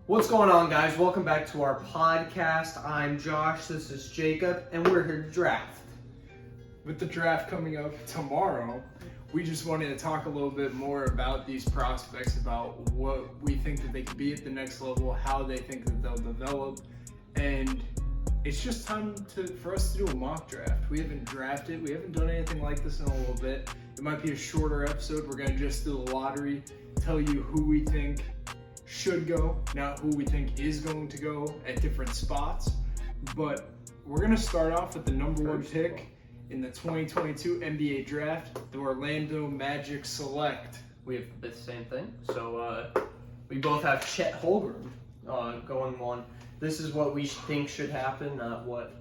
What's going on, guys? Welcome back to our podcast. I'm Josh, this is Jacob, and we're here to draft. With the draft coming up tomorrow, we just wanted to talk a little bit more about these prospects, about what we think that they could be at the next level, how they think that they'll develop, and it's just time for us to do a mock draft. We haven't drafted, we haven't done anything like this in a little bit. It might be a shorter episode. We're going to just do the lottery, tell you who we think should go, not who we think is going to go at different spots. But we're going to start off with the number one pick in the 2022 NBA draft. The Orlando Magic select. We have the same thing. So we both have Chet Holmgren going one. This is what we think should happen, not what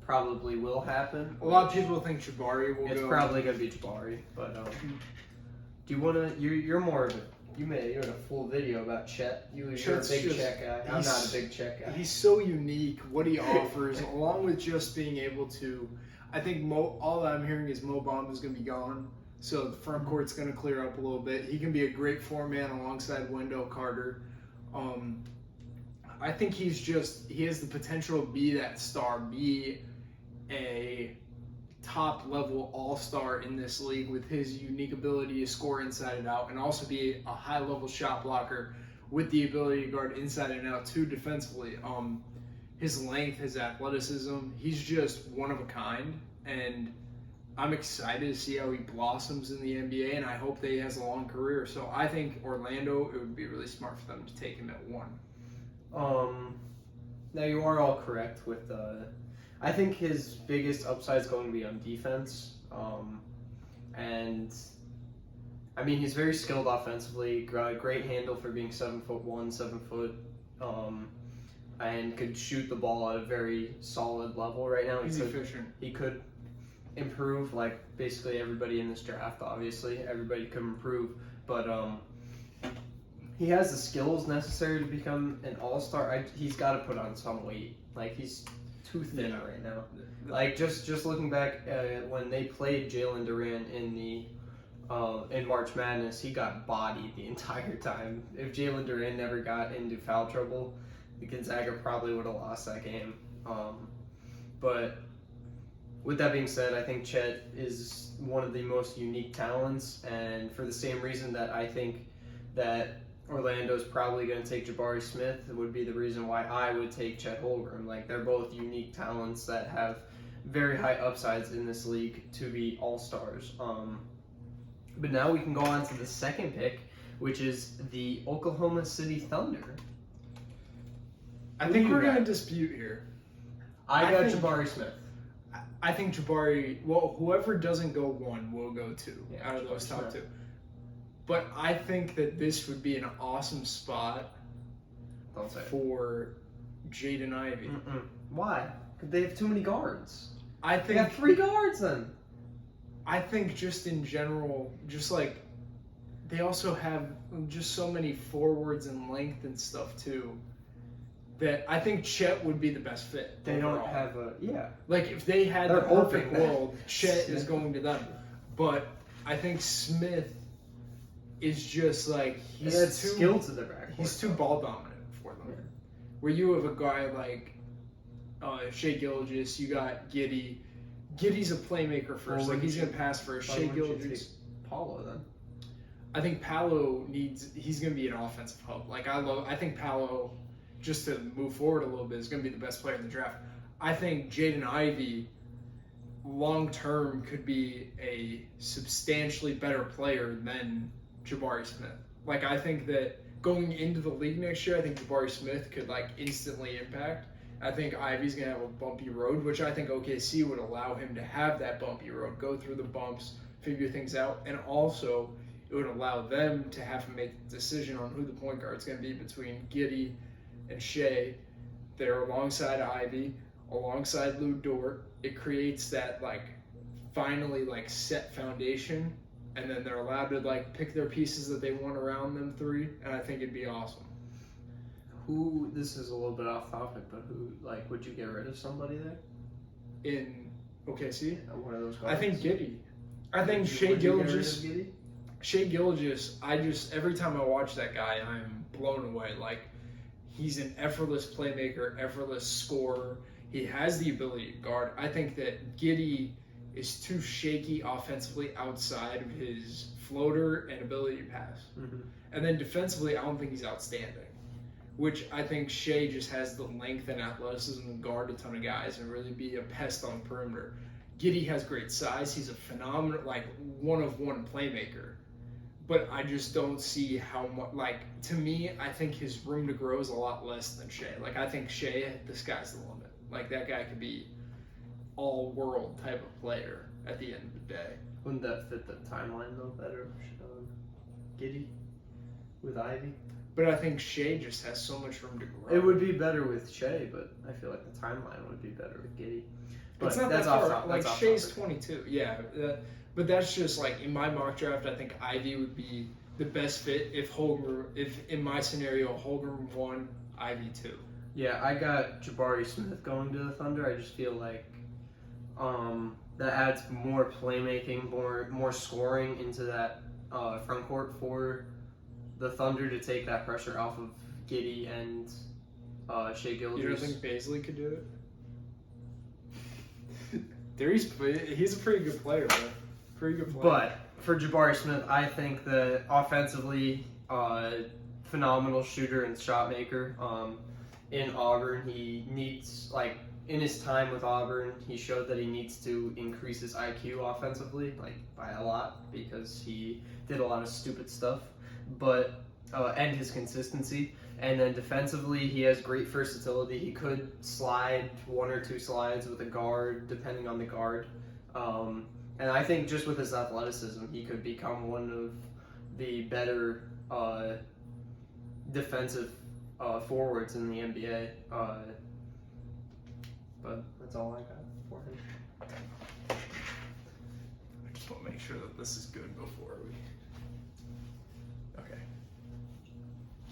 probably will happen. A lot of people think Jabari will go. It's probably going to be Jabari. But do you want to, you're more of a, you had a full video about Chet. You're a big Chet guy. I'm not a big Chet guy. He's so unique, what he offers, along with just being able to, I think all that I'm hearing is Mo Bamba is going to be gone. So the front court's going to clear up a little bit. He can be a great four-man alongside Wendell Carter. I think he has the potential to be that star, be a top-level all-star in this league with his unique ability to score inside and out, and also be a high-level shot blocker with the ability to guard inside and out too defensively. His length, his athleticism, he's just one of a kind, and I'm excited to see how he blossoms in the NBA, and I hope that he has a long career. So I think Orlando, it would be really smart for them to take him at 1. Now you are all correct with I think his biggest upside is going to be on defense. And I mean, he's very skilled offensively, great handle for being 7'1", 7 foot, and could shoot the ball at a very solid level right now. He's efficient. He could improve, like basically everybody in this draft. Obviously, everybody could improve, but he has the skills necessary to become an all-star. He's got to put on some weight. Like, he's too thin right now. Like, just looking back when they played Jalen Duran in March Madness, he got bodied the entire time. If Jalen Duran never got into foul trouble, Gonzaga probably would have lost that game. But with that being said, I think Chet is one of the most unique talents, and for the same reason that I think that Orlando's probably going to take Jabari Smith, would be the reason why I would take Chet Holmgren. Like, they're both unique talents that have very high upsides in this league to be all-stars. But now we can go on to the second pick, which is the Oklahoma City Thunder. I think we're going to dispute here. I got Jabari Smith. I think Jabari, well, whoever doesn't go 1 will go 2 out of those top 2. But I think that this would be an awesome spot for Jaden Ivey. Why? Because they have too many guards. They got 3 guards then. I think just in general, just like they also have just so many forwards and length and stuff too, that I think Chet would be the best fit. They don't have Like, if they had the perfect world, Chet is going to them. But I think Smith is just like, he's too skilled to the back. He's too ball dominant for them. Yeah. Where you have a guy like Shai Gilgeous, you got Giddey. Giddey's a playmaker first. Like, he's gonna pass first. Shai Gilgeous. Paulo then. I think Paulo he's gonna be an offensive hub. Like, I think Paulo, just to move forward a little bit, is gonna be the best player in the draft. I think Jaden Ivey long term could be a substantially better player than Jabari Smith. Like, I think that going into the league next year, I think Jabari Smith could, like, instantly impact. I think Ivey's going to have a bumpy road, which I think OKC would allow him to have that bumpy road, go through the bumps, figure things out, and also it would allow them to have to make a decision on who the point guard's going to be between Giddey and Shai. They're alongside Ivey, alongside Lou Dort. It creates that, like, finally, like, set foundation, and then they're allowed to, like, pick their pieces that they want around them 3, and I think it'd be awesome. This is a little bit off topic, but like, would you get rid of somebody there? In OKC? One of those guys? I think Giddey. I think Shai Gilgeous. Shai Gilgeous, every time I watch that guy, I'm blown away. Like, he's an effortless playmaker, effortless scorer. He has the ability to guard. I think that Giddey is too shaky offensively outside of his floater and ability to pass. Mm-hmm. And then defensively, I don't think he's outstanding. Which I think Shai just has the length and athleticism to guard a ton of guys and really be a pest on the perimeter. Giddey has great size. He's a phenomenal, like, one-of-one playmaker. But I just don't see how much, like, to me, I think his room to grow is a lot less than Shai. Like, I think Shai, the sky's the limit. Like, that guy could be all-world type of player at the end of the day. Wouldn't that fit the timeline, though, better? Giddey with Ivy? But I think Shai just has so much room to grow. It would be better with Shai, but I feel like the timeline would be better with Giddey. But it's not that's that off far. top. Like, That's off Shai's topic. 22. Yeah. But that's just, like, in my mock draft, I think Ivy would be the best fit if in my scenario, Holmgren 1, Ivy 2. Yeah, I got Jabari Smith going to the Thunder. I just feel like that adds more playmaking, more scoring into that front court for the Thunder to take that pressure off of Giddey and Shai Gilgeous. You don't think Baisley could do it? He's a pretty good player, bro. Pretty good player. But for Jabari Smith, I think that offensively, phenomenal shooter and shot maker. In Auburn, he needs, like, in his time with Auburn, he showed that he needs to increase his IQ offensively, like, by a lot, because he did a lot of stupid stuff. But and his consistency. And then defensively, he has great versatility. He could slide 1 or 2 slides with a guard, depending on the guard. And I think just with his athleticism, he could become one of the better defensive forwards in the NBA. But that's all I got for him. I just want to make sure that this is good before we... Okay.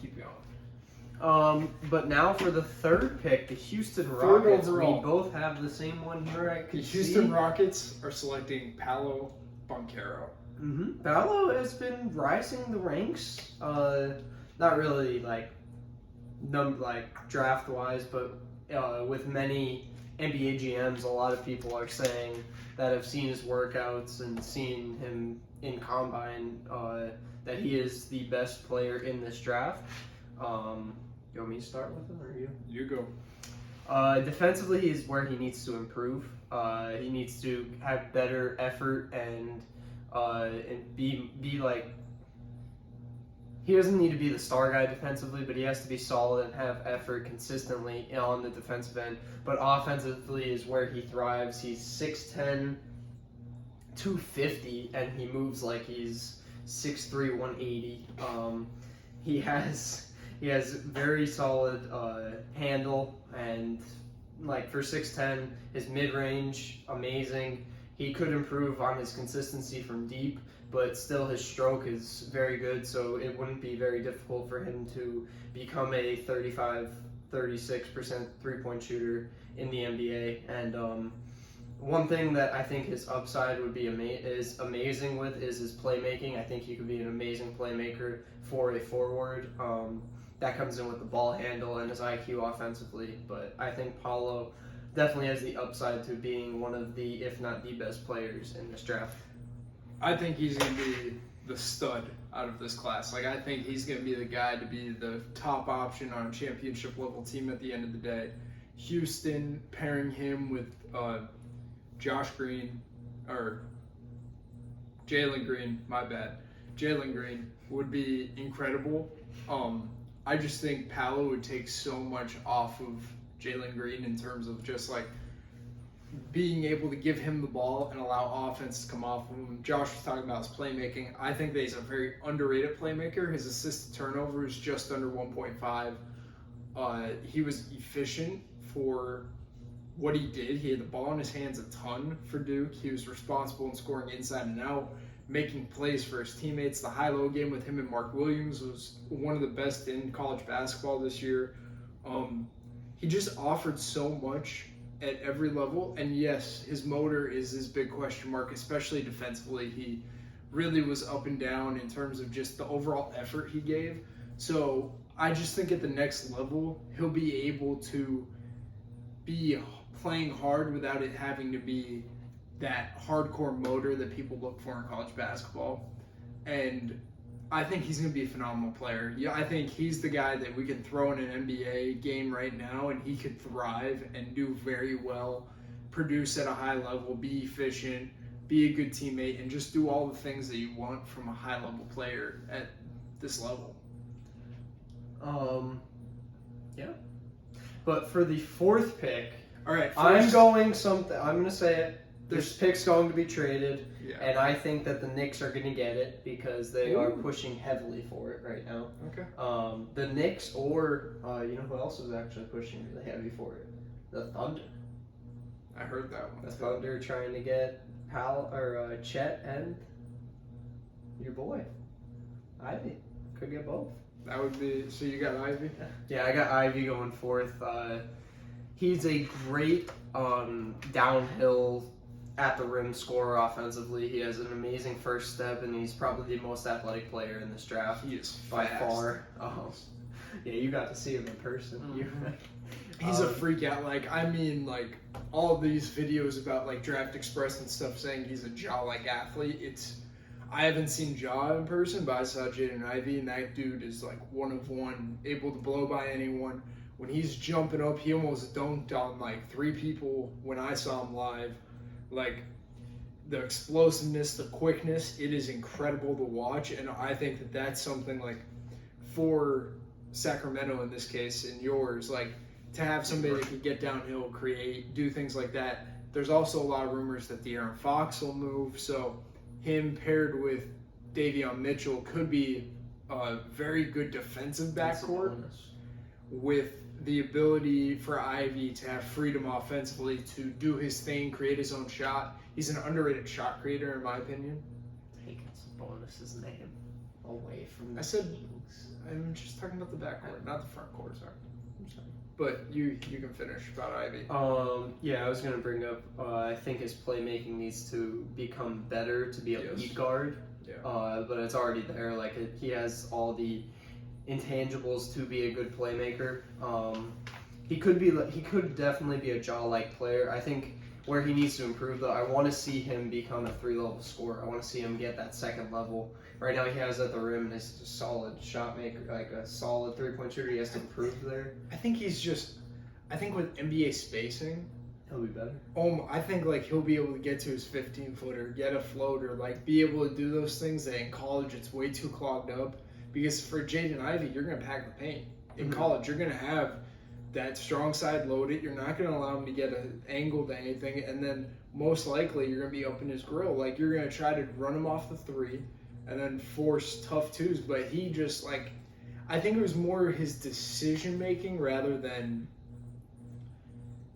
Keep going. But now for the third pick, the Houston Third Rockets. overall. We both have the same one here. I The could Houston see. Rockets are selecting Paulo Bonkero. Mm-hmm. Paulo has been rising the ranks. Not really like draft wise, but with many NBA GMs, a lot of people are saying that have seen his workouts and seen him in combine that he is the best player in this draft. You want me to start with him or you? You go. Defensively is where he needs to improve. He needs to have better effort and be like. He doesn't need to be the star guy defensively, but he has to be solid and have effort consistently on the defensive end. But offensively is where he thrives. He's 6'10", 250, and he moves like he's 6'3", 180. He has very solid handle, and like for 6'10", his mid-range, amazing. He could improve on his consistency from deep, but still his stroke is very good, so it wouldn't be very difficult for him to become a 36% three-point shooter in the NBA. And one thing that I think his upside would be amazing with is his playmaking. I think he could be an amazing playmaker for a forward. That comes in with the ball handle and his IQ offensively, but I think Paulo definitely has the upside to being one of the, if not the best players in this draft. I think he's going to be the stud out of this class. Like, I think he's going to be the guy to be the top option on a championship level team at the end of the day. Houston pairing him with Jalen Green would be incredible. I just think Paulo would take so much off of Jalen Green in terms of just like being able to give him the ball and allow offense to come off of him. Josh was talking about his playmaking. I think that he's a very underrated playmaker. His assist to turnover is just under 1.5. He was efficient for what he did. He had the ball in his hands a ton for Duke. He was responsible in scoring inside and out, making plays for his teammates. The high-low game with him and Mark Williams was one of the best in college basketball this year. He just offered so much at every level, and yes, his motor is his big question mark, especially defensively. He really was up and down in terms of just the overall effort he gave. So I just think at the next level, he'll be able to be playing hard without it having to be that hardcore motor that people look for in college basketball. And I think he's going to be a phenomenal player. Yeah, I think he's the guy that we can throw in an NBA game right now and he could thrive and do very well, produce at a high level, be efficient, be a good teammate, and just do all the things that you want from a high-level player at this level. Yeah. But for the 4th pick, all right, I'm going to say it. This pick's going to be traded, yeah. and I think that the Knicks are going to get it because they are pushing heavily for it right now. Okay. The Knicks or, you know who else is actually pushing really heavy for it? The Thunder. I heard that one. The Thunder trying to get Chet and your boy, Ivy. Could get both. That would be, so you got Ivy? Yeah, I got Ivy going 4th. He's a great downhill at the rim scorer offensively. He has an amazing first step, and he's probably the most athletic player in this draft. He is by fast. far. Oh, yeah, you got to see him in person. Mm-hmm. He's a freak out. Like, I mean, like, all these videos about, like, Draft Express and stuff saying he's a jaw-like athlete. I haven't seen Jaw in person, but I saw Jaden Ivey, and that dude is, like, one of one, able to blow by anyone. When he's jumping up, he almost dunked on, like, 3 people when I saw him live. Like, the explosiveness, the quickness, it is incredible to watch, and I think that that's something, like, for Sacramento in this case, and yours, like, to have somebody that can get downhill, create, do things like that. There's also a lot of rumors that De'Aaron Fox will move, so him paired with Davion Mitchell could be a very good defensive backcourt with the ability for Ivy to have freedom offensively to do his thing, create his own shot. He's an underrated shot creator, in my opinion. Taking Sabonis' name away from the Kings. I'm just talking about the backcourt, not the front court, sorry. I'm sorry. But you can finish about Ivy. Yeah, I was going to bring up, I think his playmaking needs to become better to be a lead guard. Yeah. But it's already there. Like, he has all the intangibles to be a good playmaker. He could definitely be a jaw-like player. I think where he needs to improve, though, I want to see him become a 3-level scorer. I want to see him get that second level. Right now he has at the rim and is a solid shot maker, like a solid 3-point shooter. He has to improve there. I think with NBA spacing, he'll be better. I think like he'll be able to get to his 15-footer, get a floater, like be able to do those things that in college it's way too clogged up. Because for Jaden Ivey, you're going to pack the paint. In college, you're going to have that strong side loaded. You're not going to allow him to get an angle to anything. And then most likely you're going to be up in his grill. Like you're going to try to run him off the 3 and then force tough 2s. But he just like, I think it was more his decision making rather than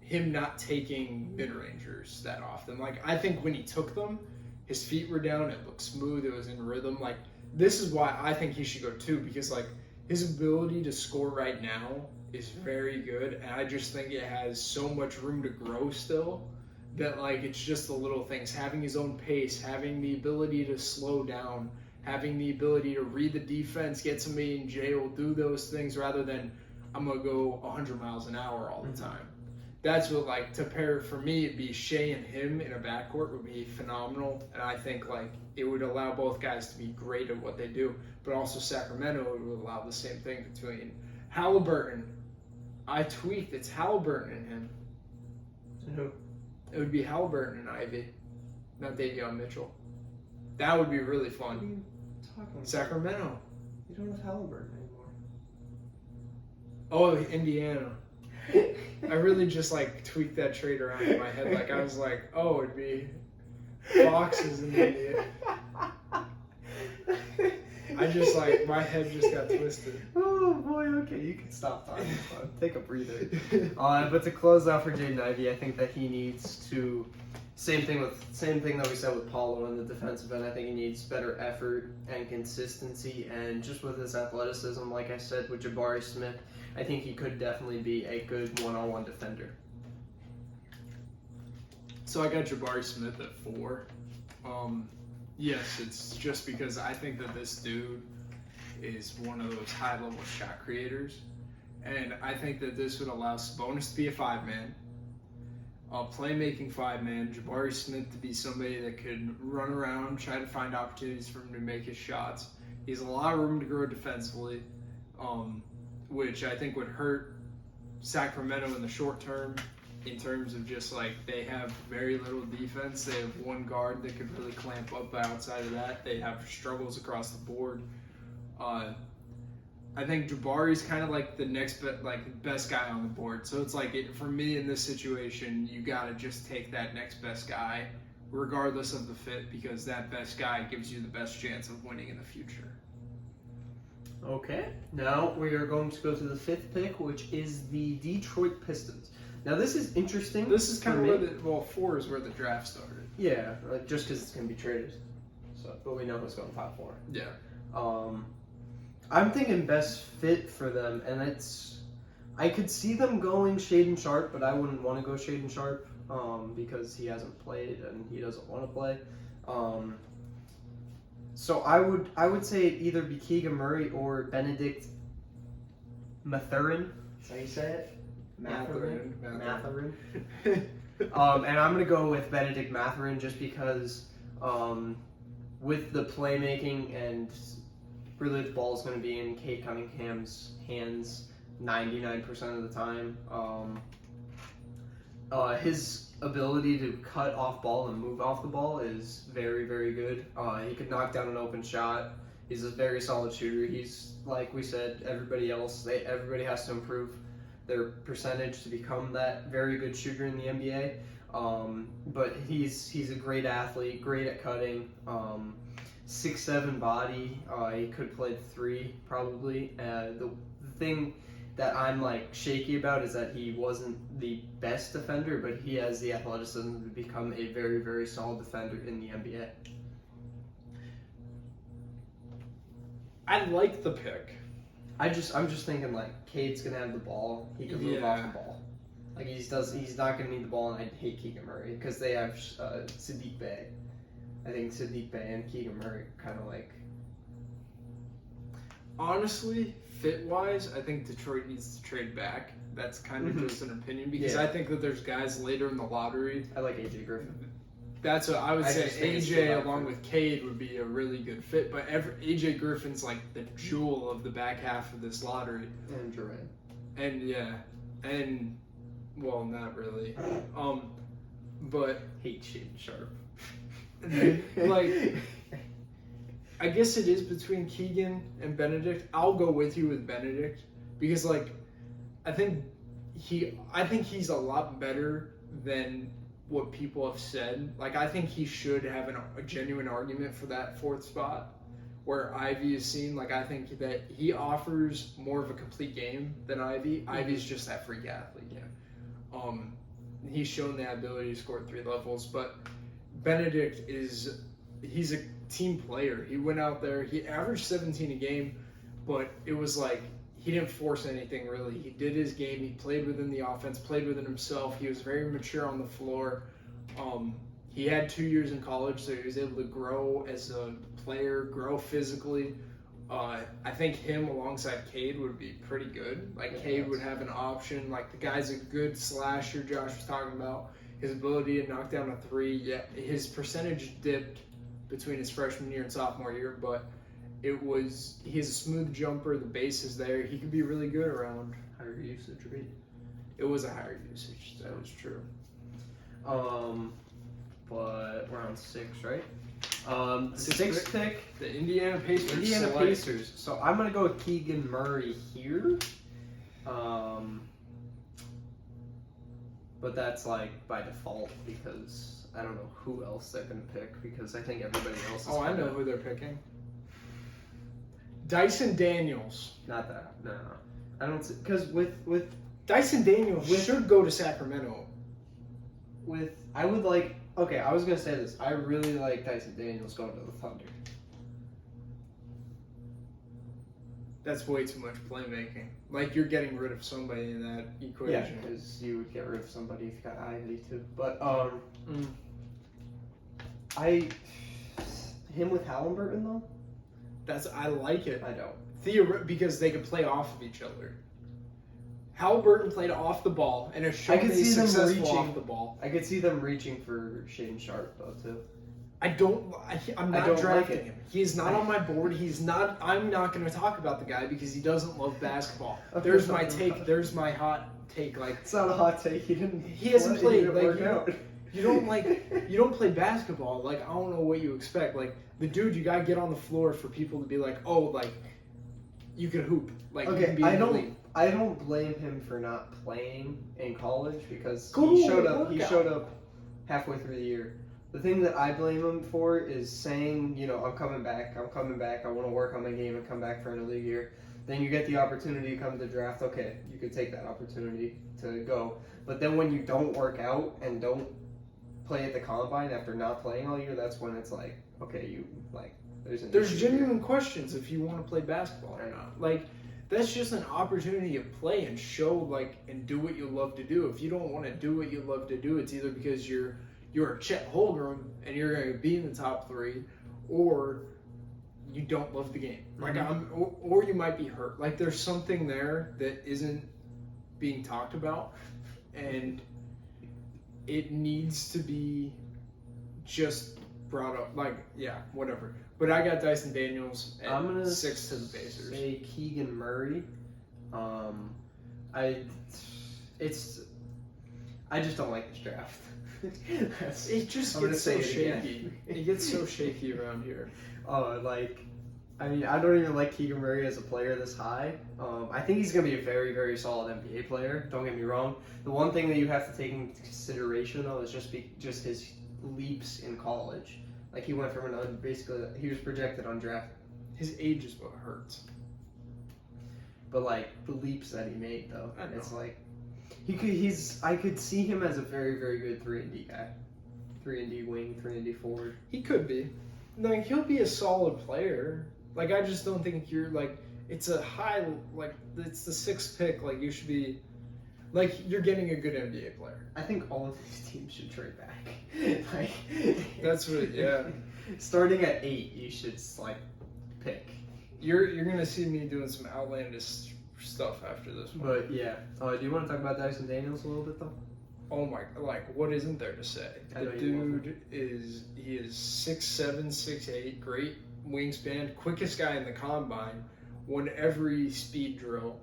him not taking mid-rangers that often. Like I think when he took them, his feet were down. It looked smooth. It was in rhythm. Like, this is why I think he should go 2, because like his ability to score right now is very good, and I just think it has so much room to grow still that like it's just the little things, having his own pace, having the ability to slow down, having the ability to read the defense, get somebody in jail, do those things rather than I'm gonna go 100 miles an hour all the time. That's what, like, to pair, for me, it'd be Shea and him in a backcourt would be phenomenal. And I think, like, it would allow both guys to be great at what they do. But also Sacramento would allow the same thing between Halliburton. I tweaked. It's Halliburton and him. Who? It would be Halliburton and Ivy, not Davion Mitchell. That would be really fun. What are you talking about? Sacramento. You don't have Halliburton anymore. Oh, Indiana. I really just like tweaked that trade around in my head. Like I was like, oh, it'd be Foxes in India. I just like my head just got twisted. Oh boy, okay, you can stop talking. Take a breather. But to close out for Jaden Ivey, I think that he needs to same thing that we said with Paulo in the defensive end. I think he needs better effort and consistency, and just with his athleticism, like I said with Jabari Smith, I think he could definitely be a good one-on-one defender. So I got Jabari Smith at 4. Yes, it's just because I think that this dude is one of those high-level shot creators, and I think that this would allow Sabonis to be a 5-man, a playmaking 5-man, Jabari Smith to be somebody that could run around, try to find opportunities for him to make his shots. He has a lot of room to grow defensively, which I think would hurt Sacramento in the short term in terms of just like they have very little defense. They have one guard that could really clamp up, but outside of that, they have struggles across the board. I think Jabari's kind of like the next best guy on the board. So it's like for me in this situation, you got to just take that next best guy, regardless of the fit, because that best guy gives you the best chance of winning in the future. Okay, now we are going to go to the 5th pick, which is the Detroit Pistons. Now this is interesting. This is kind of where 4 is where the draft started. Yeah, just because it's going to be traded. So, but we know who's going top 4. Yeah. I'm thinking best fit for them, and I could see them going Shaedon Sharpe, but I wouldn't want to go Shaedon Sharpe because he hasn't played and he doesn't want to play. So I would say it'd either be Keegan Murray or Benedict Mathurin. Is that how you say it? Mathurin. And I'm going to go with Benedict Mathurin just because with the playmaking and really the ball is going to be in Kate Cunningham's hands 99% of the time. His ability to cut off ball and move off the ball is very, very good. He could knock down an open shot. He's a very solid shooter. He's, like we said, everybody has to improve their percentage to become that very good shooter in the NBA. But he's a great athlete, great at cutting. 6'7" body. He could play the 3 probably. The thing that I'm like shaky about is that he wasn't the best defender, but he has the athleticism to become a very, very solid defender in the NBA. I like the pick. I'm just thinking like Cade's gonna have the ball. He can move off the ball. Like he's not gonna need the ball, and I hate Keegan Murray because they have Sadiq Bey. I think Sadiq Bey and Keegan Murray kind of like. Honestly, fit-wise, I think Detroit needs to trade back. That's kind of just an opinion because I think that there's guys later in the lottery. I like AJ Griffin. That's what I would say. AJ along with Cade would be a really good fit, but AJ Griffin's like the jewel of the back half of this lottery. And Duran. And well, not really. But hate Shaedon Sharpe. Like, I guess it is between Keegan and Benedict. I'll go with you with Benedict because, like, I think he's a lot better than what people have said. Like, I think he should have a genuine argument for that 4th spot where Ivy is seen. Like, I think that he offers more of a complete game than Ivy. Mm-hmm. Ivy's just that freak athlete. Yeah. He's shown the ability to score at 3 levels, but Benedict he's a team player. He went out there, he averaged 17 a game, but it was like he didn't force anything really. He did his game, he played within the offense, played within himself. He was very mature on the floor. He had 2 years in college, so he was able to grow as a player, grow physically. I think him alongside Cade would be pretty good. Like, Cade would have an option. Like, the guy's a good slasher, Josh was talking about. His ability to knock down a 3, his percentage dipped between his freshman year and sophomore year, but he has a smooth jumper, the base is there. He could be really good around higher usage rate. It was a higher usage, that was true. But we're on 6, right? The 6th pick, the Indiana Pacers. So I'm gonna go with Keegan Murray here. But that's like by default because I don't know who else they're gonna pick because I think everybody else is. Oh, I know who they're picking. Dyson Daniels. Not that. No. I don't see because with Dyson Daniels should go to Sacramento. I would like. Okay, I was gonna say this. I really like Dyson Daniels going to the Thunder. That's way too much playmaking. Like, you're getting rid of somebody in that equation. Yeah, because you would get rid of somebody if you got Ivy too. But him with Halliburton though. I like it. I don't. Because they could play off of each other. Halliburton played off the ball and has shown I could that he's see them successful reaching- off the ball. I could see them reaching for Shaden Sharp though too. I'm not don't drafting like it. him. He's not on my board. I'm not going to talk about the guy because he doesn't love basketball. Okay, There's my fine. take. There's my hot take. Like, It's not a hot take. He hasn't play, played, like, work out. you don't play basketball. Like, I don't know what you expect. Like, the dude, you got to get on the floor for people to be like, oh, like, you can hoop. Like, you Okay, can be in the league. I don't blame him for not playing in college because Go he to a showed up. workout. He showed up halfway through the year. The thing that I blame him for is saying, I'm coming back. I want to work on my game and come back for another year. Then you get the opportunity to come to draft. Okay, you could take that opportunity to go. But then when you don't work out and don't play at the combine after not playing all year, that's when it's like, okay, there's There's genuine questions if you want to play basketball or not. Like, that's just an opportunity to play and show, like, and do what you love to do. If you don't want to do what you love to do, it's either because you're a Chet Holmgren and you're going to be in the top 3, or you don't love the game. Like, or you might be hurt. Like, there's something there that isn't being talked about, and it needs to be just brought up. Like, yeah, whatever. But I got Dyson Daniels at I'm gonna 6 to the Pacers. say Keegan Murray. I just don't like this draft. It just I'm gonna gets so say it shaky. again. It gets so shaky around here. I don't even like Keegan Murray as a player this high. I think he's going to be a very, very solid NBA player. Don't get me wrong. The one thing that you have to take into consideration, though, is just his leaps in college. Like, he went from he was projected undrafted. His age is what hurts. But, like, the leaps that he made, though, I know. it's like, I could see him as a very, very good 3-and-D guy. 3-and-D wing, 3-and-D forward. He could be. Like, he'll be a solid player. Like, I just don't think you're, like, it's a high, like, it's the 6th pick. Like, you should be, like, you're getting a good NBA player. I think all of these teams should trade back. Like, That's what, yeah. Starting at 8, you should, like, pick. You're going to see me doing some outlandish stuff after this one. But, yeah. Do you want to talk about Dyson Daniels a little bit, though? Oh my, like, what isn't there to say? I The know you love dude is 6'7", 6'8", great wingspan, quickest guy in the combine, won every speed drill.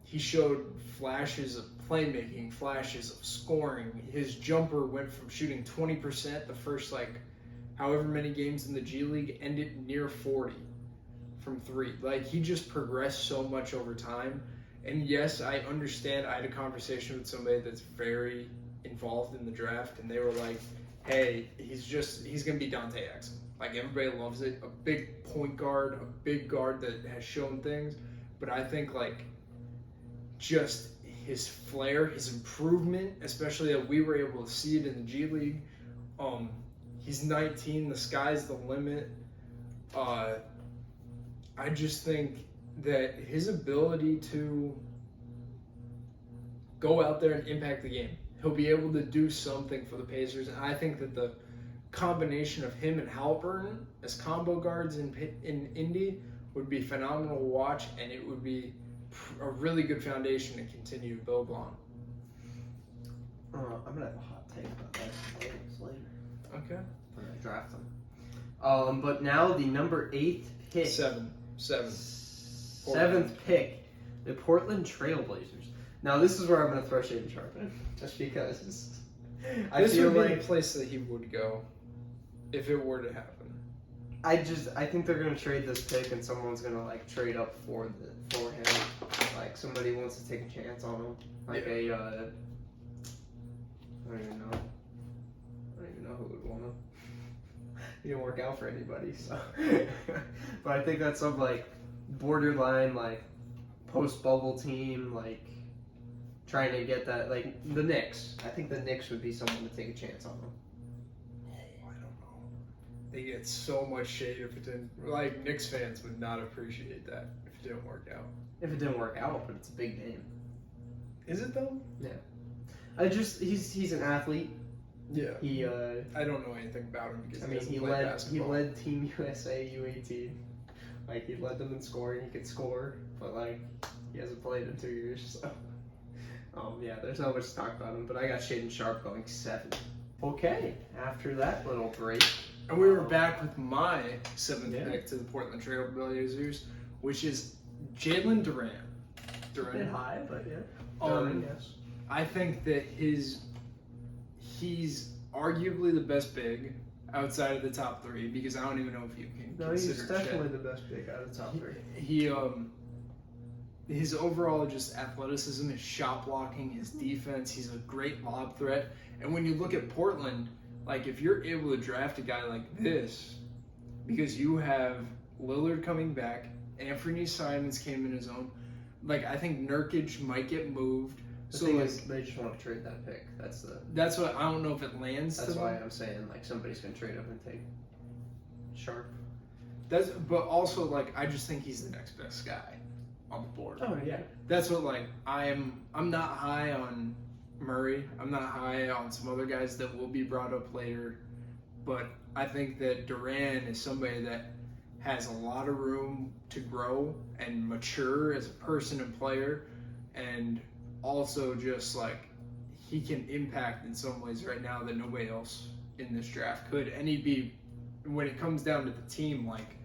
He showed flashes of playmaking, flashes of scoring. His jumper went from shooting 20% the first, like, however many games in the G League, ended near 40 from 3. Like, he just progressed so much over time. And yes, I understand. I had a conversation with somebody that's very involved in the draft, and they were like, hey, he's going to be Dante Exum. Like, everybody loves it. A big point guard, a big guard that has shown things. But I think, like, just his flair, his improvement, especially that we were able to see it in the G League. He's 19. The sky's the limit. I just think that his ability to go out there and impact the game, he'll be able to do something for the Pacers. And I think that the combination of him and Halliburton as combo guards in Indy would be phenomenal to watch, and it would be a really good foundation to continue to build on. I'm going to have a hot take about that later. Okay. I'm going to draft him. But now the number 8 pick. Seventh pick, the Portland Trailblazers. Now this is where I'm going to throw Shaden Sharp in, just because This would be the place that he would go if it were to happen. I think they're going to trade this pick, and someone's going to, like, trade up for him. Like, somebody wants to take a chance on him. Like, I don't even know who would want him. He didn't work out for anybody, so. But I think that's some, like, borderline, like, post-bubble team, like, trying to get that, like, the Knicks. I think the Knicks would be someone to take a chance on them. Oh, I don't know. They get so much shade if it didn't. Like, Knicks fans would not appreciate that if it didn't work out. If it didn't work out, but it's a big name. Is it though? Yeah. He's an athlete. Yeah. He I don't know anything about him because he led Team USA U18. Like, he led them in scoring. He could score, but like he hasn't played in 2 years. So, yeah, there's not much to talk about him. But I got Shaedon Sharpe going 7. Okay, after that little break, and we were back with my 7th Yeah. pick to the Portland Trailblazers, which is Jalen Duran. a bit high, but yeah. Yes. I think that he's arguably the best big outside of the top 3 because I don't even know if you can No, consider he's definitely Chet. the best big out of the top 3. His overall just athleticism, his shot blocking, his defense, he's a great lob threat. And when you look at Portland, like if you're able to draft a guy like this, because you have Lillard coming back, Anthony Simons came in his own. Like I think Nurkic might get moved. The So thing like, is, they just want to trade that pick. that's what I don't know if it lands. That's to why them. I'm saying like somebody's gonna trade up and take Sharp. But also like I just think he's the next best guy on the board. Oh yeah. That's what like I'm not high on Murray. I'm not high on some other guys that will be brought up later. But I think that Duran is somebody that has a lot of room to grow and mature as a person and player, and also just like he can impact in some ways right now that nobody else in this draft could. And he'd be, when it comes down to the team, like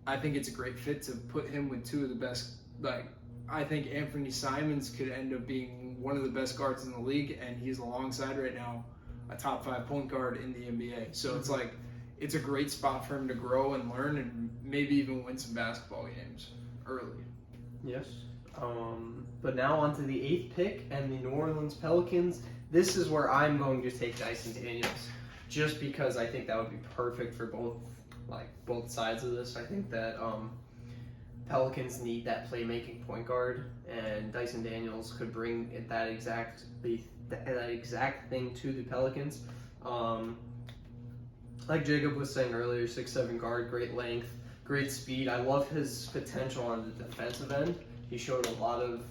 I think it's a great fit to put him with 2 of the best. Like I think Anthony Simons could end up being one of the best guards in the league, and he's alongside right now a top 5 point guard in the NBA. So it's like it's a great spot for him to grow and learn and maybe even win some basketball games early. Yes. But now on to the 8th pick and the New Orleans Pelicans. This is where I'm going to take Dyson Daniels, just because I think that would be perfect for both sides of this. I think that Pelicans need that playmaking point guard, and Dyson Daniels could bring that exact thing to the Pelicans. Like Jacob was saying earlier, 6'7" guard, great length, great speed. I love his potential on the defensive end. He showed a lot of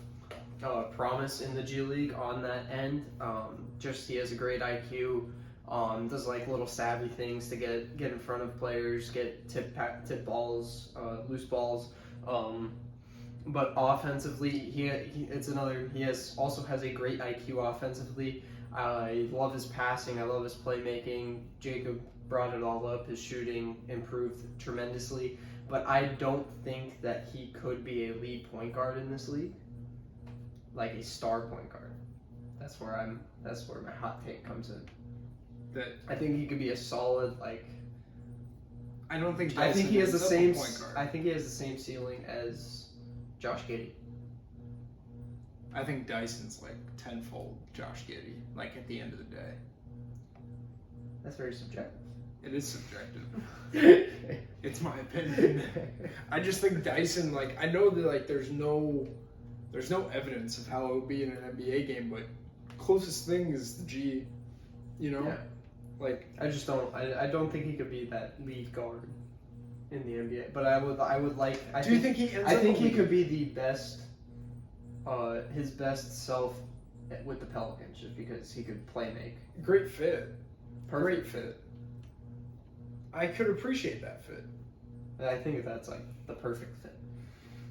promise in the G League on that end. He has a great IQ. Does like little savvy things to get in front of players, get tip balls, loose balls. But offensively, he also has a great IQ offensively. I love his passing. I love his playmaking. Jacob brought it all up. His shooting improved tremendously. But I don't think that he could be a lead point guard in this league, like a star point guard. That's where my hot take comes in. That I think he could be a solid I don't think. I think he has the same. Point guard. I think he has the same ceiling as Josh Giddey. I think Dyson's like tenfold Josh Giddey. Like at the end of the day, That's very subjective. it is subjective. It's my opinion. I just think Dyson. Like I know that like there's no evidence of how it would be in an NBA game, but closest thing is the G. You know, Yeah. like I just don't. I don't think he could be that lead guard in the NBA. But I would like. do you think he ends I up think a he lead? could be the best. His best self with the Pelicans, just because he could play make. Great fit. Perfect. Great fit. I could appreciate that fit. I think that's like the perfect fit.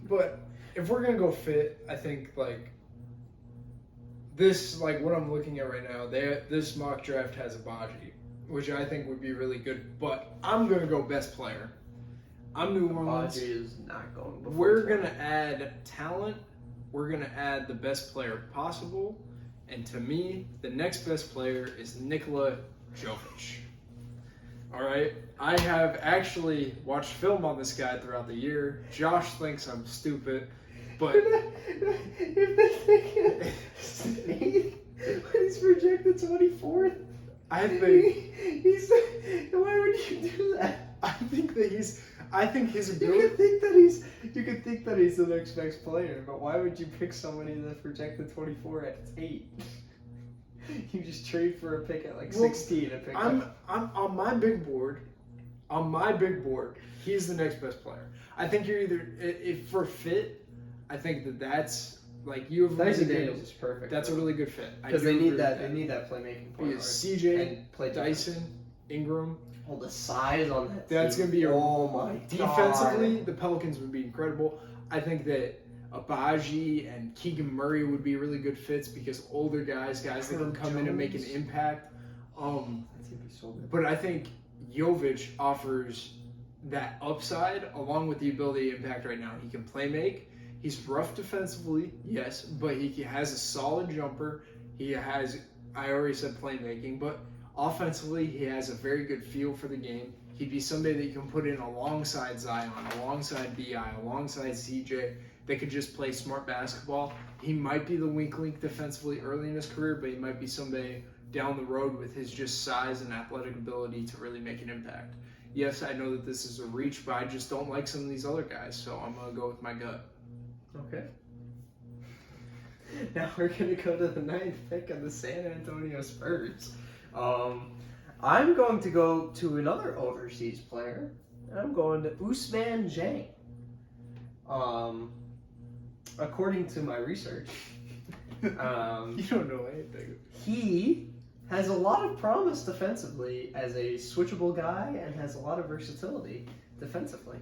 But if we're gonna go fit, I think like this, like what I'm looking at right now, this mock draft has Abaji, which I think would be really good. But I'm gonna go best player. I'm New Orleans. Abaji is not going. Before We're 20. gonna add talent. We're gonna add the best player possible. And to me, the next best player is Nikola Jokic. All right, I have actually watched film on this guy throughout the year. Josh thinks I'm stupid, but if they think when he's projected 24th, I think he's. Why would you do that? I think his You ability. could think that he's the next best player, but why would you pick somebody that's projected 24 at 8? You just trade for a pick at like 16 and pick I'm up. on my big board. On my big board, he's the next best player. I think you're either if for fit. I think that's Like you have Dyson Daniels is perfect. That's a really good fit because they need that. They need that playmaking point guard. CJ, and play Dyson, Ingram. Oh, the size on that. That's team. gonna be oh my defensively. God. The Pelicans would be incredible. I think that Abaji and Keegan Murray would be really good fits because older guys that can come in and make an impact. That's gonna be so good. But I think Jovic offers that upside along with the ability to impact right now. He can play make. He's rough defensively, yes, but he has a solid jumper. He has, I already said playmaking, but offensively he has a very good feel for the game. He'd be somebody that you can put in alongside Zion, alongside BI, alongside CJ. They could just play smart basketball. He might be the weak link defensively early in his career, but he might be somebody down the road with his just size and athletic ability to really make an impact. Yes, I know that this is a reach, but I just don't like some of these other guys, so I'm going to go with my gut. Okay. Now we're going to go to the 9th pick of the San Antonio Spurs. I'm going to go to another overseas player. I'm going to Ousmane Dieng. According to my research, you don't know anything. He has a lot of promise defensively as a switchable guy and has a lot of versatility defensively.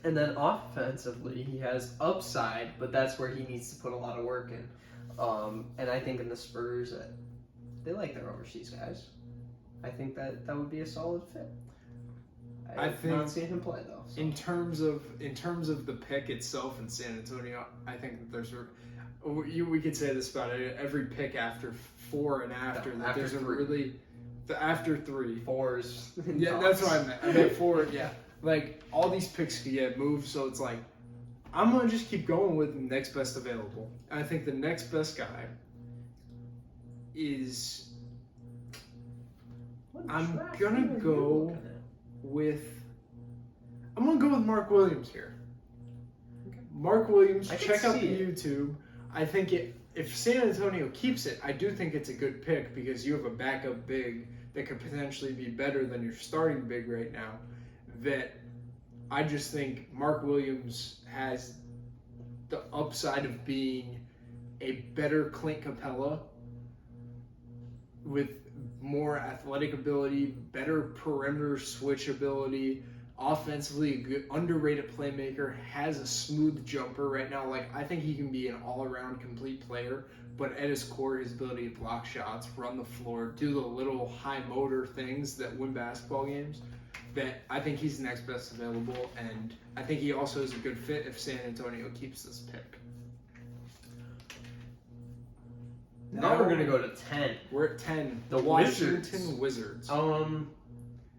And then offensively, he has upside, but that's where he needs to put a lot of work in. And I think in the Spurs, they like their overseas guys. I think that would be a solid fit. I think not seen him play though. So. In terms of the pick itself in San Antonio, I think that there's we could say this about every pick after 4 and after no, that after there's 3. a really after 3 4s. Yeah, that's what I meant. I meant 4. Yeah, like all these picks could get moved, so it's like I'm gonna just keep going with the next best available. And I think the next best guy is I'm gonna go with Mark Williams here. Okay. Mark Williams, I can check out the see it. YouTube. I think if San Antonio keeps it, I do think it's a good pick because you have a backup big that could potentially be better than your starting big right now. That I just think Mark Williams has the upside of being a better Clint Capella with more athletic ability, better perimeter switch ability, offensively a good, underrated playmaker, has a smooth jumper right now. Like I think he can be an all-around complete player, but at his core, his ability to block shots, run the floor, do the little high motor things that win basketball games, that I think he's the next best available, and I think he also is a good fit if San Antonio keeps this pick. Now we're gonna go to 10. We're at 10. The Washington Wizards. Um,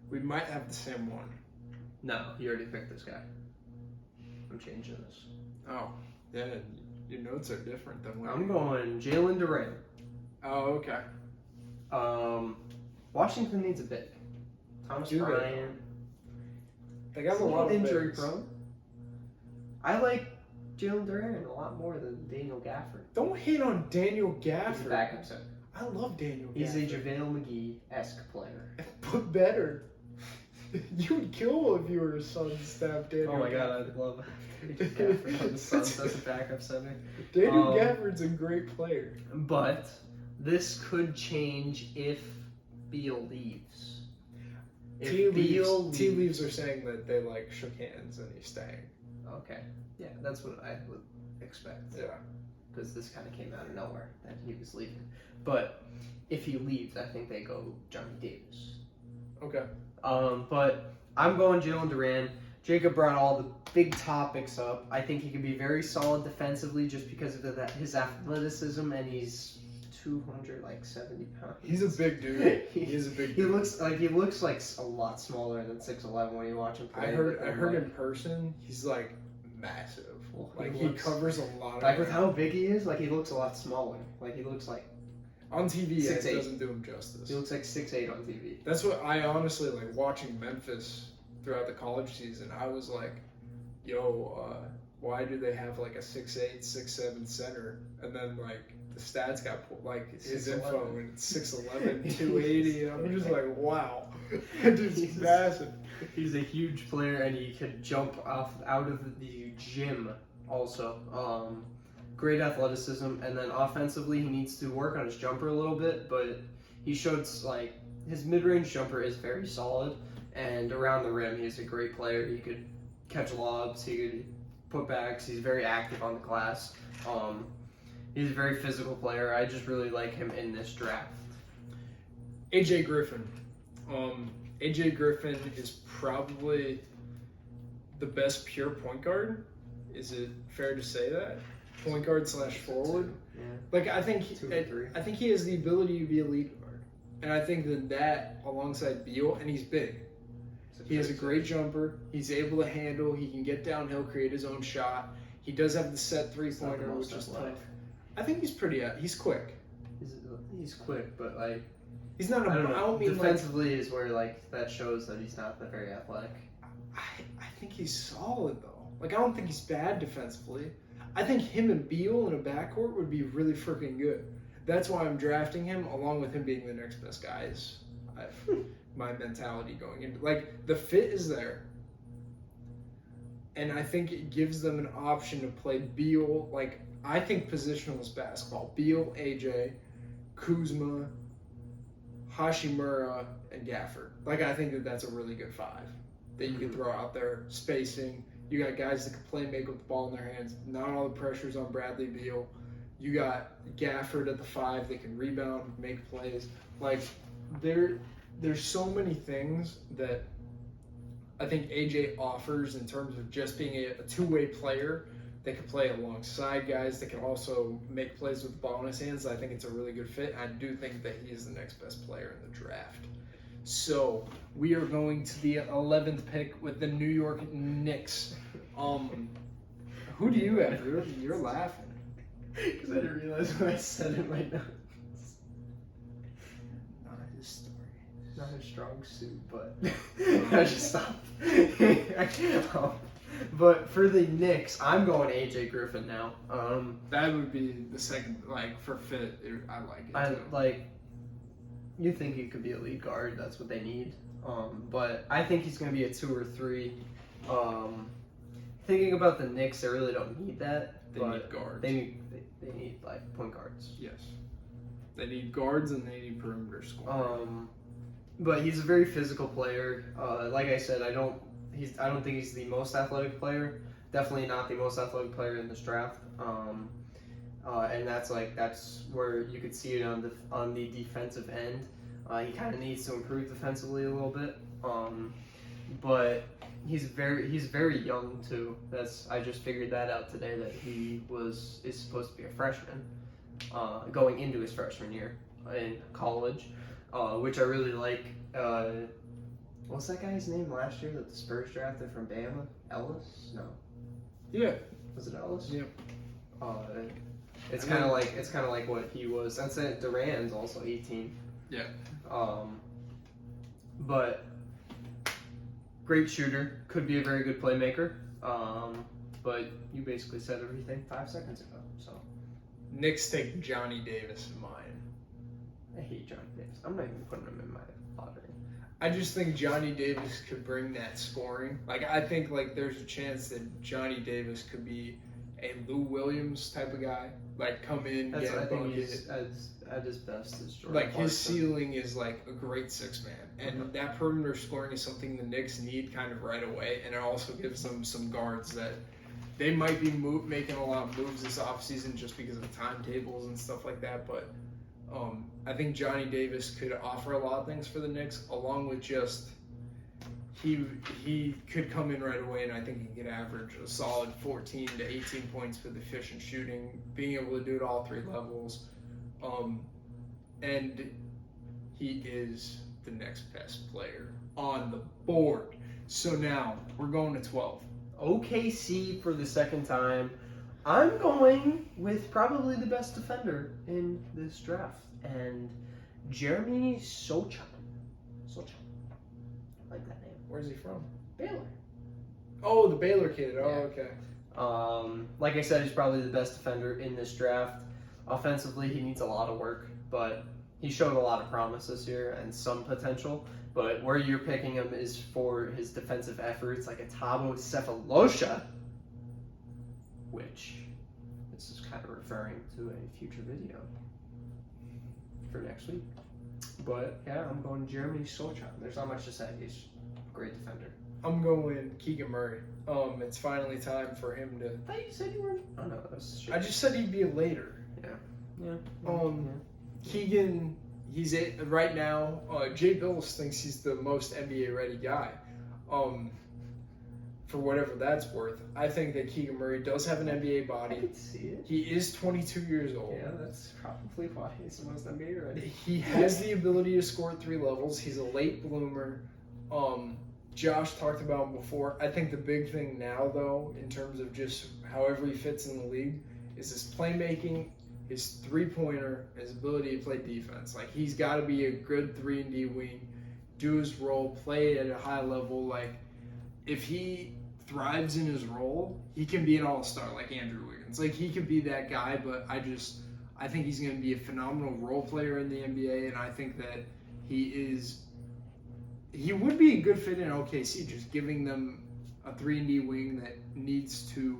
We might have the same one. no, you already picked this guy. I'm changing this. Oh, yeah. Your notes are different than what I'm going Jalen Duran. Oh, okay. Washington needs a big. Thomas Do they? Bryant. They got a lot of injury bigs. prone. I like Jalen Duran a lot more than Daniel Gafford. Don't hate on Daniel He's a Gafford. backup center. I love Daniel He's Gafford. a JaVale McGee-esque player. But better. You would kill if you were a Suns staff Daniel Oh my Gafford. god, I love Gafford on the Suns as a backup center. Daniel Gafford's a great player. But this could change if Beal leaves. If Tea leaves are saying that they like shook hands and he's staying. Okay. Yeah, that's what I would expect. Yeah. Because this kind of came out of nowhere that he was leaving. But if he leaves, I think they go Johnny Davis. Okay. But I'm going Jalen Duran. Jacob brought all the big topics up. I think he can be very solid defensively just because of his athleticism, and he's 270 pounds. He's a big dude. He's a big dude. He looks like a lot smaller than 6'11" when you watch him play. I heard in person, he's like massive. Like he covers a lot of like with how big he is, like he looks a lot smaller. Like he looks like on TV, it 6'8". doesn't do him justice. He looks like 6'8" on TV. That's what I honestly like watching Memphis throughout the college season. I was like, yo, why do they have like a 6'8", 6'7" center? And then like the stats got pulled, like his 6'11". info and it's 6'11", 280. And I'm just like, wow, that dude's massive. He's a huge player, and he could jump out of the gym also. Great athleticism, and then offensively, he needs to work on his jumper a little bit, but he showed like his mid-range jumper is very solid, and around the rim, he's a great player. He could catch lobs, he could put backs. He's very active on the glass. He's a very physical player. I just really like him in this draft. AJ Griffin. AJ Griffin is probably the best pure point guard. Is it fair to say that? Point guard / forward. Yeah. Like I think 2 or 3. I think he has the ability to be a lead guard, and I think that alongside Beal, and he's big. He has a great jumper. He's able to handle. He can get downhill, create his own shot. He does have the set 3-pointer, which is tough. I think he's he's quick. He's quick, but like he's not. I don't mean defensively is where like that shows that he's not that very athletic. I think he's solid though. Like I don't think he's bad defensively. I think him and Beal in a backcourt would be really freaking good. That's why I'm drafting him, along with him being the next best guy. Is my mentality going into like the fit is there, and I think it gives them an option to play Beal. Like I think positionless basketball: Beal, AJ, Kuzma, Hashimura, and Gafford. Like I think that's a really good 5 that you can throw out there. Spacing. You got guys that can play make with the ball in their hands. Not all the pressure's on Bradley Beal. You got Gafford at the 5 that can rebound, make plays. Like there's so many things that I think AJ offers in terms of just being a two-way player that can play alongside guys that can also make plays with the ball in his hands. I think it's a really good fit. I do think that he is the next best player in the draft. So we are going to the 11th pick with the New York Knicks. Who do you have? You're laughing. Because I didn't realize what I said in my notes. Not his story. Not a strong suit, but I just stopped. But for the Knicks, I'm going AJ Griffin now. That would be the second, like for fit. I like it. Too. You think he could be a lead guard? That's what they need. But I think he's going to be a 2 or 3. Thinking about the Knicks, they really don't need that. They need guards. They need like point guards. Yes. They need guards and they need perimeter scoring. But he's a very physical player. Like I said, I don't think he's the most athletic player. Definitely not the most athletic player in this draft. And that's where you could see it on the defensive end. He kind of needs to improve defensively a little bit. But he's very young too. I just figured that out today, that he is supposed to be a freshman, going into his freshman year in college, which I really like. What's that guy's name last year that the Spurs drafted from Bama? Ellis? No. Yeah. Was it Ellis? Yep. It's kind of like what he was. That's it. Duran's also 18. Yeah. But great shooter, could be a very good playmaker. But you basically said everything 5 seconds ago. So Knicks take Johnny Davis in mine. I hate Johnny Davis. I'm not even putting him in my lottery. I just think Johnny Davis could bring that scoring. Like I think like there's a chance that Johnny Davis could be a Lou Williams type of guy. Like come in, get a bucket. He's at his best is Jordan Like his Clarkson. ceiling is like a great 6-man, and that perimeter scoring is something the Knicks need kind of right away, and it also gives them some guards that they might be making a lot of moves this offseason just because of timetables and stuff like that. But I think Johnny Davis could offer a lot of things for the Knicks, along with just he could come in right away, and I think he could average a solid 14 to 18 points with efficient shooting, being able to do it all 3 levels. And he is the next best player on the board. So now we're going to 12. OKC for the second time. I'm going with probably the best defender in this draft, and Jeremy Sochan. I like that name. Where's he from? Baylor. Oh, the Baylor kid. Oh, Yeah. okay. Like I said, he's probably the best defender in this draft. Offensively, he needs a lot of work, but he showed a lot of promise this year and some potential. But where you're picking him is for his defensive efforts, like a Tabo Cephalosha. which this is kind of referring to a future video for next week. But yeah, I'm going Jeremy Sochan. There's not much to say. He's a great defender. I'm going Keegan Murray. It's finally time for him to. I thought you said you were. Oh no, that's shit. I just said he'd be later. Yeah. Keegan, right now. Jay Bills thinks he's the most NBA ready guy. For whatever that's worth, I think that Keegan Murray does have an NBA I body. can see it. He is 22 years old. Yeah, that's probably why he's the most NBA ready. He has the ability to score at 3 levels. He's a late bloomer. Josh talked about him before. I think the big thing now, though, in terms of just however he fits in the league, is his playmaking, his three-pointer, his ability to play defense. Like, he's got to be a good 3-and-D wing, do his role, play at a high level. Like, if he thrives in his role, he can be an all-star like Andrew Wiggins. Like, he could be that guy, but I think he's going to be a phenomenal role player in the NBA, and I think that he would be a good fit in OKC, just giving them a 3-and-D wing that needs to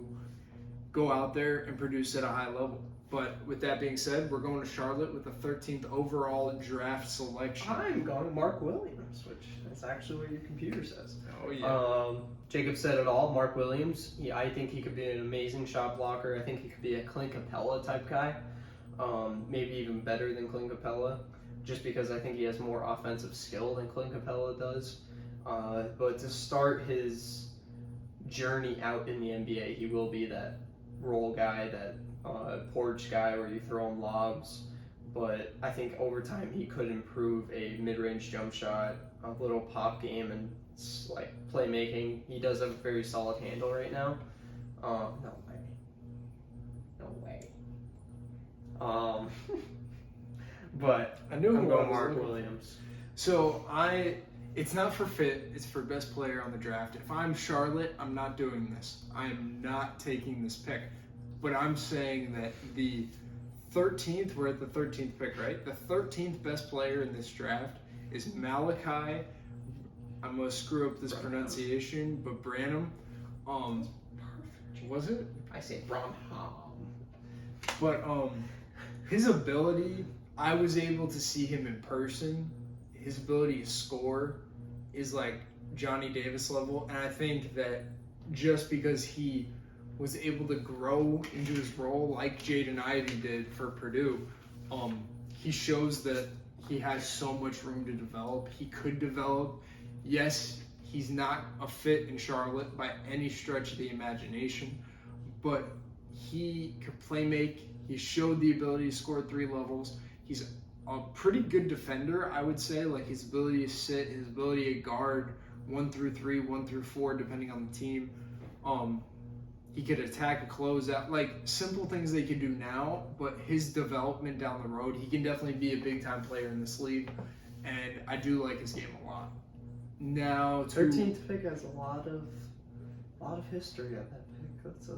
go out there and produce at a high level. But with that being said, we're going to Charlotte with the 13th overall draft selection. I'm going Mark Williams, which is actually what your computer says. Oh, yeah. Jacob said it all. Mark Williams. I think he could be an amazing shot blocker. I think he could be a Clint Capella type guy. Maybe even better than Clint Capella, just because I think he has more offensive skill than Clint Capella does. But to start his journey out in the NBA, he will be that role guy, that porch guy where you throw him lobs. But I think over time he could improve a mid-range jump shot, a little pop game, and like playmaking. He does have a very solid handle right now. No way. But I knew I'm who going I was Mark looking. Williams. So it's not for fit, it's for best player on the draft. If I'm Charlotte, I'm not doing this. I am not taking this pick. But I'm saying that the 13th, we're at the 13th pick, right? The 13th best player in this draft is Malachi. I'm going to screw up this pronunciation, but Branham. Was it? I say Branham. But his ability, I was able to see him in person. His ability to score is like Johnny Davis level, and I think that just because he was able to grow into his role like Jaden Ivey did for Purdue, he shows that he has so much room to develop. He could develop. Yes, he's not a fit in Charlotte by any stretch of the imagination, but he could play make. He showed the ability to score at 3 levels. He's a pretty good defender, I would say. Like his ability to sit, his ability to guard 1 through 3, 1 through 4, depending on the team. He could attack a closeout, like simple things they could do now, but his development down the road, he can definitely be a big time player in this league, and I do like his game a lot. Now, 13th pick has a lot of history on that pick. That's a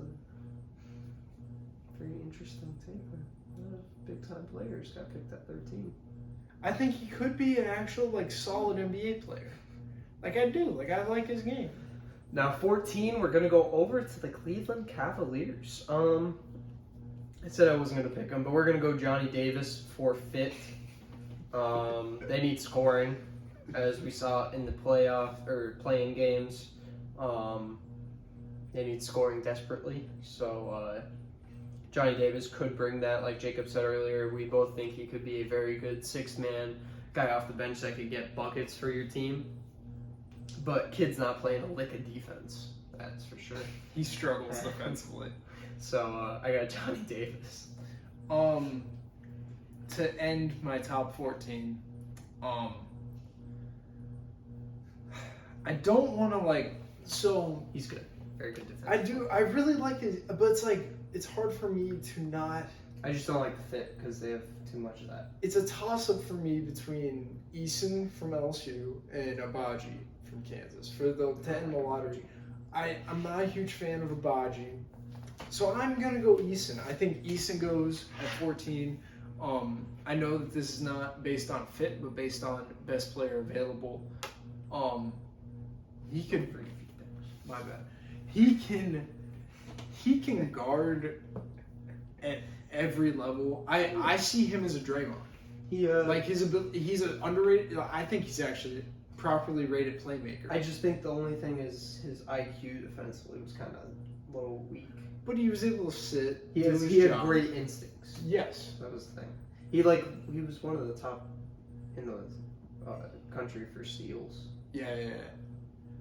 very interesting take. A lot of big time players got picked at 13. I think he could be an actual like solid NBA player. Like I do. Like I like his game. Now 14, we're gonna go over to the Cleveland Cavaliers. I said I wasn't gonna pick him, but we're gonna go Johnny Davis for fit. They need scoring, as we saw in the playing games. They need scoring desperately. So Johnny Davis could bring that. Like Jacob said earlier, we both think he could be a very good 6-man guy off the bench that could get buckets for your team. But kid's not playing a lick of defense, that's for sure. He struggles defensively. So I got Johnny Davis. To end my top 14, I don't want to so he's good, very good defense. I really like it, but it's hard for me to not. I just don't like the fit because they have too much of that. It's a toss-up for me between Eason from LSU and Abaji from Kansas for the 10 in the lottery. I'm not a huge fan of Abaji, so I'm gonna go Eason. I think Eason goes at 14. I know that this is not based on fit, but based on best player available. He could. My bad. he can guard at every level. I see him as a Draymond. He Like his ability, he's an underrated. I think he's actually properly rated playmaker. I just think the only thing is his IQ defensively was kind of a little weak. But he was able to sit. He do had his job. great instincts. Yes. That was the thing. He was one of the top in the country for steals. Yeah.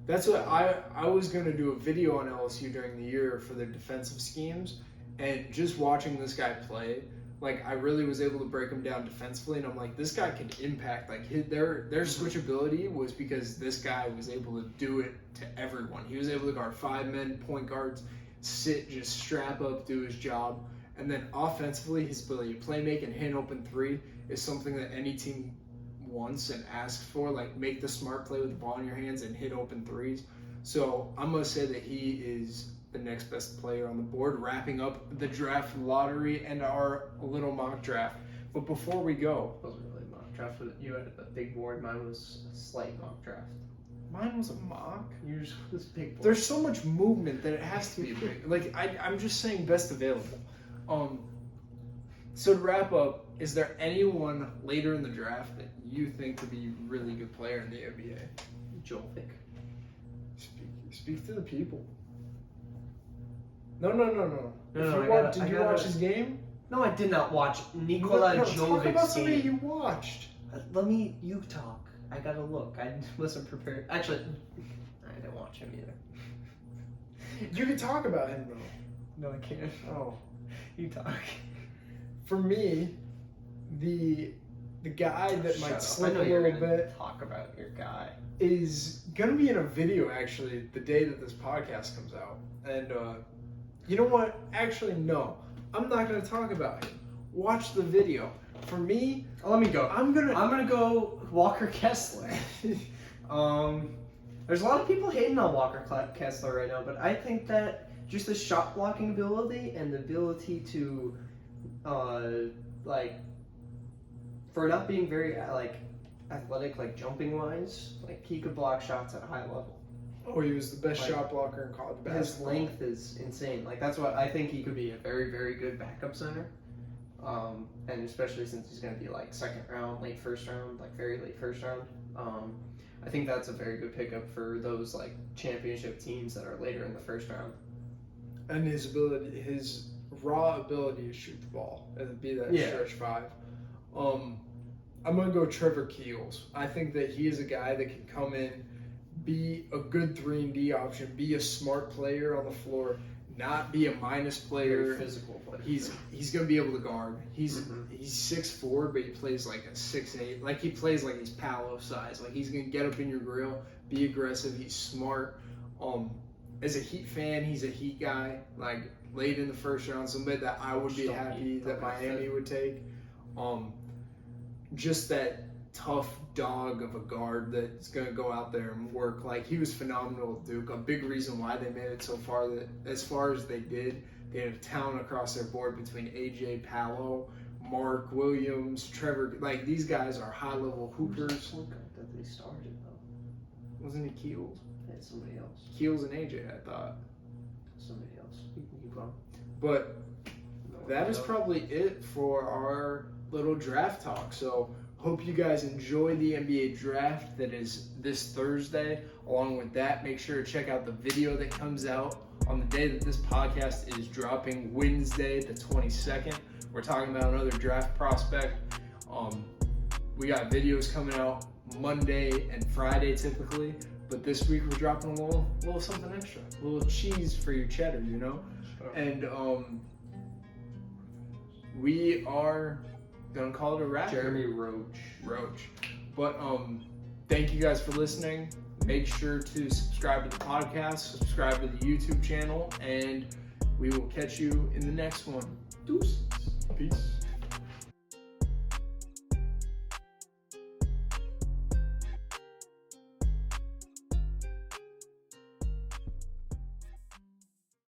That's what I was gonna do a video on LSU during the year for their defensive schemes, and just watching this guy play, like I really was able to break him down defensively, and I'm like, this guy can impact. Like their switchability was because this guy was able to do it to everyone. He was able to guard 5 men, point guards, sit, just strap up, do his job. And then offensively, his ability to play make and hit an open three is something that any team wants and asks for. Like, make the smart play with the ball in your hands and hit open threes. So I'm going to say that he is the next best player on the board, wrapping up the draft lottery and our little mock draft. But before we go... It wasn't really a mock draft, but you had a big board. Mine was a slight mock draft. Mine was a mock. Yours was big board. There's so much movement that it has to be big. Like, I'm just saying best available. So to wrap up, is there anyone later in the draft that you think to be a really good player in the NBA? Joel Vick. Speak to the people. No. Did you watch his game? No, I did not watch Nikola Talk Jovic's about somebody game. you watched. You talk. I gotta look. I wasn't prepared. Actually, I didn't watch him either. You can talk about him though. No, I can't. Oh. You talk. For me, the guy that might slip a little bit Talk about your guy. is gonna be in a video actually the day that this podcast comes out. And you know what? Actually, no. I'm not gonna talk about him. Watch the video. For me, Let me go. I'm gonna go Walker Kessler. There's a lot of people hating on Walker Kessler right now, but I think that just the shot blocking ability and the ability to, for not being very athletic, jumping wise, he could block shots at a high level. Oh, he was the best shot blocker in college basketball. His length is insane. That's what I think he could be a very, very good backup center. And especially since he's going to be second round, late first round, very late first round. I think that's a very good pickup for those championship teams that are later in the first round. And his raw ability to shoot the ball and be that stretch five. I'm gonna go Trevor Keels. I think that he is a guy that can come in, be a good 3-and-D option, be a smart player on the floor, not be a minus player. Very physical player. He's gonna be able to guard. He's 6'4", but he plays like a 6'8". He plays like he's Paulo size. He's gonna get up in your grill, be aggressive. He's smart. As a Heat fan, he's a Heat guy. Late in the first round, somebody that I would be happy that Miami would take. Just that tough dog of a guard that's going to go out there and work. He was phenomenal at Duke. A big reason why they made it so far, that as far as they did, they had a talent across their board between AJ, Paulo, Mark Williams, Trevor. These guys are high-level hoopers. That they started, though. Wasn't he Keels? Yeah, somebody else. Keels and AJ, I thought. Somebody else. You can keep on. But that is probably it for our little draft talk. So hope you guys enjoy the NBA draft that is this Thursday. Along with that, make sure to check out the video that comes out on the day that this podcast is dropping, Wednesday the 22nd. We're talking about another draft prospect. We got videos coming out Monday and Friday typically, but this week we're dropping a little something extra, a little cheese for your cheddar, you know. And we are gonna call it a wrap. Jeremy Roach. But thank you guys for listening. Make sure to subscribe to the podcast, subscribe to the YouTube channel, and we will catch you in the next one. Deuces. Peace.